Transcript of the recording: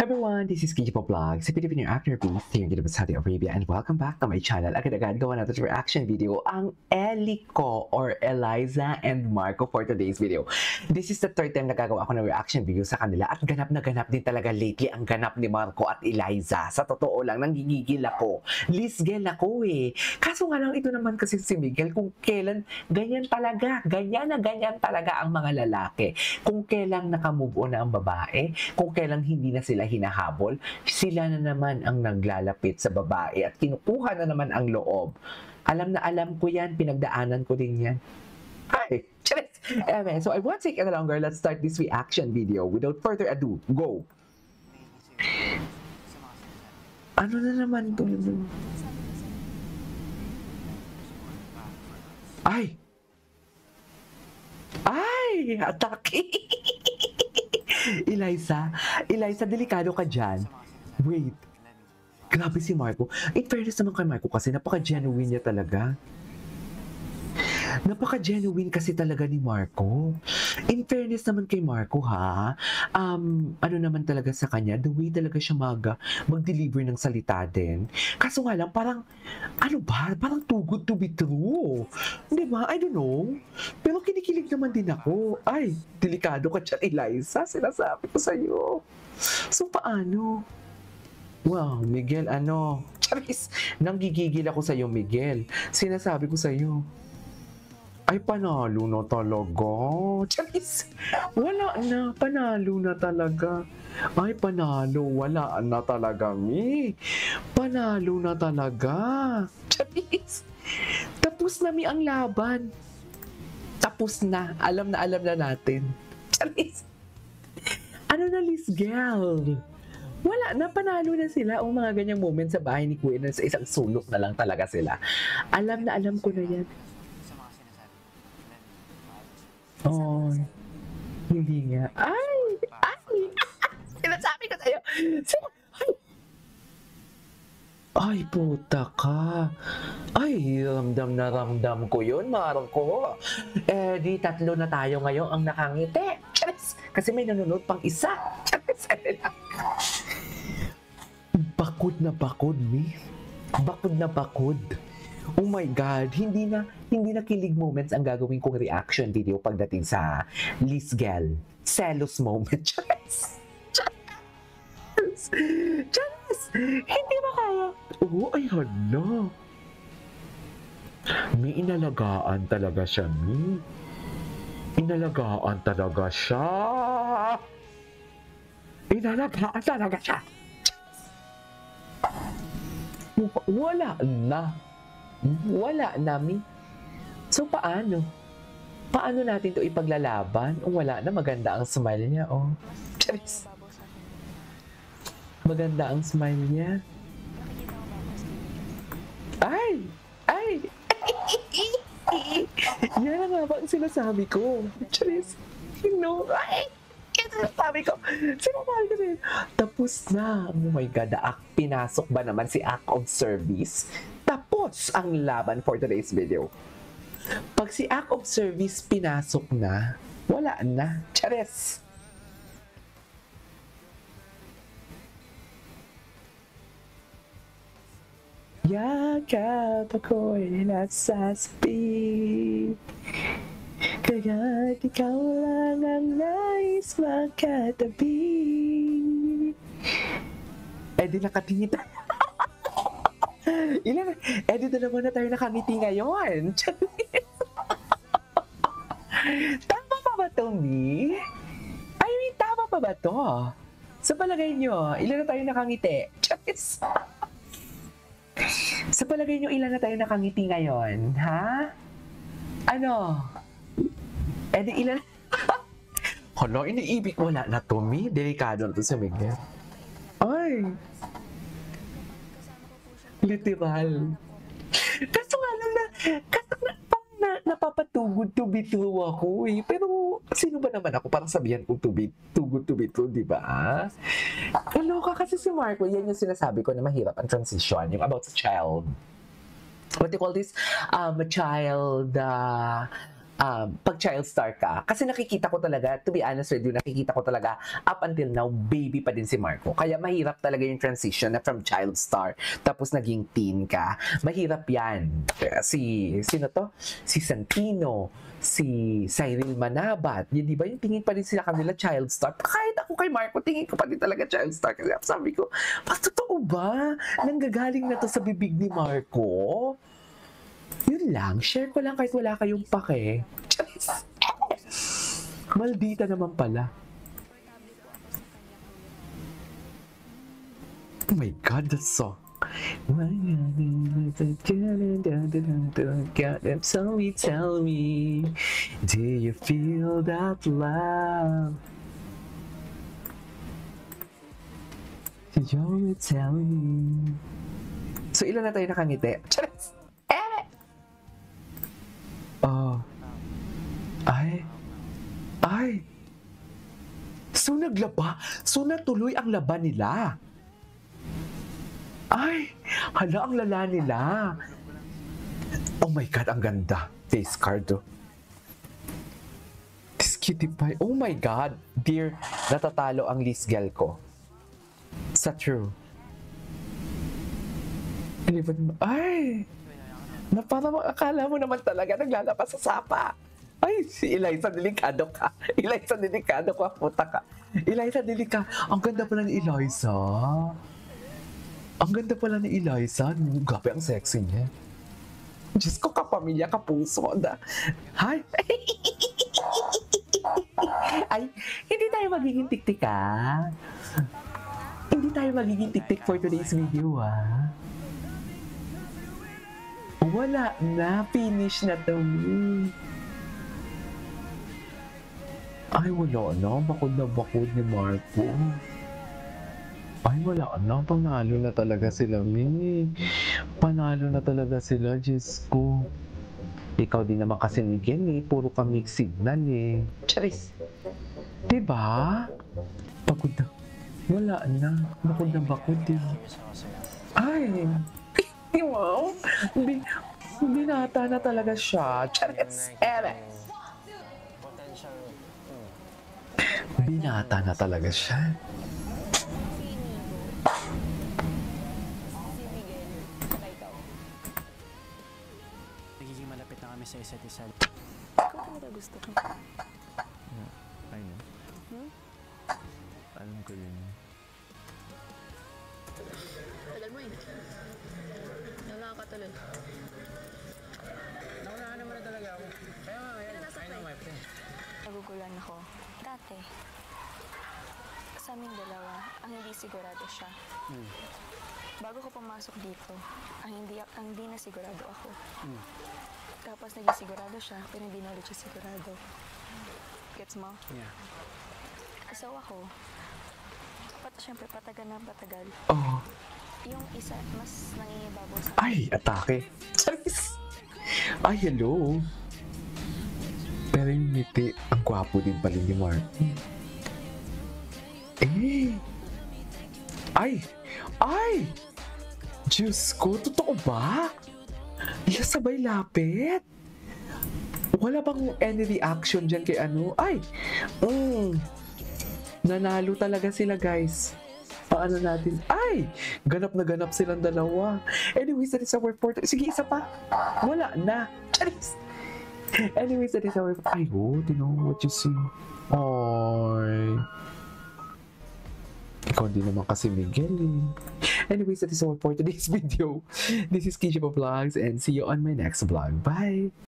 Everyone, this is Kijipo Vlog, sa Filipino actor please here in Saudi Arabia, and welcome back to my channel. Agad-agad gawa natin sa reaction video ang Elico or Eliza and Marco for today's video. This is the third time na gagawa ako ng reaction video sa kanila at ganap na ganap din talaga lately ang ganap ni Marco at Eliza. Sa totoo lang, nanggigigil ako. Lisgel ako eh. Kaso nga lang ito naman kasi si Miguel kung kailan ganyan na ganyan talaga ang mga lalaki. Kung kailan nakamove on na ang babae, kung kailan hindi na sila hinahabol, sila na naman ang naglalapit sa babae at kinukuha na naman ang loob. Alam na alam ko yan, pinagdaanan ko din yan. Hi! Anyway, so I won't take any longer. Let's start this reaction video. Without further ado, go! Ano na naman ito? Ay! Ay! Atake! Eliza, delikado ka dyan. Wait. Grabe si Marco. In fairness naman kay Marco kasi napaka-genuine niya talaga. Napaka-genuine kasi talaga ni Marco. In fairness naman kay Marco ha, ano naman talaga sa kanya, the way talaga siya mag-deliver ng salita din. Kaso nga lang, parang, ano ba? Parang too good to be true. Di ba? I don't know. Pero kinikilig naman din ako. Ay, delikado ka dyan, Eliza. Sinasabi ko sa'yo. So, paano? Wow, Miguel, ano? Charis, nanggigigil ako sa'yo, Miguel. Sinasabi ko sa'yo. Ay, panalo na talaga. Charis, wala na. Panalo na talaga. Ay, panalo. Wala na talaga, Mi. Panalo na talaga. Charis, tapos na, Mi, ang laban. Tapos na. Alam na natin. Charis, ano na, Lisgel? Wala na, panalo na sila. O mga ganyang moment sa bahay ni Kuya na sa isang sulok na lang talaga sila. Alam na alam ko na yan. Oh, hindi nga. Ay! Sinasabi ko sa'yo. Ay, puta ka. Ay, ramdam ko yun, Marco. Eh, di tatlo na tayo ngayon ang nakangiti. Charis! Kasi may nanonood pang isa. Charis! Bakod na bakod, Mi. Bakod na bakod. Oh my God, hindi na kilig moments ang gagawin kong reaction video pagdating sa Lisgel. Selos moment. Charis! Hindi ba kaya? Oo, ay hala. May inalagaan talaga siya, Mi. Inalagaan talaga siya. Inalagaan talaga siya. Wala na, Mi. So, paano? Paano natin to ipaglalaban? Wala na, maganda ang smile niya, oh. Charis. Maganda ang smile niya. Ay! Yan nga ba ang sinasabi ko? Charis. No, ay! Sinasabi ko sa'yo. Tapos na. Oh my God, pinasok ba naman si act of service? Tapos ang laban for today's video. Pag si act of service pinasok na, wala na. Charis. Yakap ako'y nasasabi, kaya't ikaw lang ang nais makatabi. Eh di nakatingin tayo. Di naman na tayo nakangiti ngayon. Tama pa ba to, Mi? I mean, tama pa ba to? Sa palagay nyo, ilan na tayo nakangiti? Charis. Sa palagay nyo, ilan na tayo nakangiti ngayon? Ha? Ano? Di ilan? Hala, iniibig wala na to, Mi. Delikado na to sa Miguel. Ay! Literal. Kaso nga lang napapatugod to be true ako eh. Pero sino ba naman ako para sabihan kong too good to be true, di ba? Kaloka kasi si Marco, yan yung sinasabi ko na mahirap ang transition, yung about sa child. What do you call this? Child pag child star ka. Kasi nakikita ko talaga, to be honest with you, nakikita ko talaga up until now, baby pa din si Marco. Kaya mahirap talaga yung transition na from child star, tapos naging teen ka. Mahirap yan. Sino to? Si Santino, si Cyril Manabat. Yun, di ba? Yung tingin pa din sila kanila child star. Kahit ako kay Marco, tingin ko pa din talaga child star. Kasi sabi ko, mas totoo ba? Nanggagaling na to sa bibig ni Marco? Yun lang, share ko lang kahit wala kayong pake. Charis! Maldita naman pala. Oh my God, that song. So you tell me, do you feel that love? You tell me. So ilan na tayo nakangiti? Charis! Oh. Ay. So naglaba. So natuloy ang laban nila. Ay, hala ang lala nila. Oh my God, ang ganda. Face card, oh. This cutie pie. Oh my God. Dear, natatalo ang Liz Gel ko. Sa true. Ay. Na parang akala mo naman talaga naglalabas sa sapa. Ay, si Eliza, delikado ka. Eliza, delikado ka. Puta ka. Eliza, delikado. Ang ganda pala ni Eliza. Ang ganda pala ni Eliza. Grabe, ang sexy niya. Diyos ko, kapamilya, kapuso. Hi. Ay, hindi tayo magiging tik-tik, ah. Hindi tayo magiging tik-tik for today's video, ah. Wala na. Finish na to. Ay, wala na. Bakod na bakod ni Marco. Ay, wala na. Panalo na talaga sila, May. Panalo na talaga sila, Diyos ko. Ikaw din naman kasi ni Gen, eh. Puro ka mixed signal, eh. Charis. Diba? Bakod na. Wala na. Bakod na bakod, eh. Ay. Wow. Binata na talaga siya. Charis. Binata na talaga siya. Nagiging malapit na kami sa isa't isa. Ikaw talaga gusto ko. Ayun. Alam ko yun. Tagal mo eh. Wala ka tuloy. Naunahan naman na talaga ako. Kaya nga ngayon, I know my friend. Nagugulan ako. Dati, sa aming dalawa, ang hindi sigurado siya. Bago ko pumasok dito, ang hindi na sigurado ako. Tapos naging sigurado siya, pero hindi na ulit siya sigurado. Gets mo? Yeah. So ako, syempre patagal na patagal. Oh. Yung isa, mas nangingibabaw sa Ay, atake. Charis. Ay, hello. Pero yung ngiti, ang gwapo din pala ni Marco. Eh. Ay. Ay. Diyos ko, totoo ba? Iya sabay lapit. Wala bang any reaction dyan kay ano? Ay. Nanalo talaga sila, guys. Paano natin? Ay! Ganap na ganap silang dalawa. Anyways, that is our fourth. Sige, isa pa. Wala na. Charis! Anyways, that is our... Ay, oh, you know what you see. Ay. Ikaw din naman kasi Miguel, eh. Anyways, that is all for today's video. This is Kijapa Vlogs and see you on my next vlog. Bye!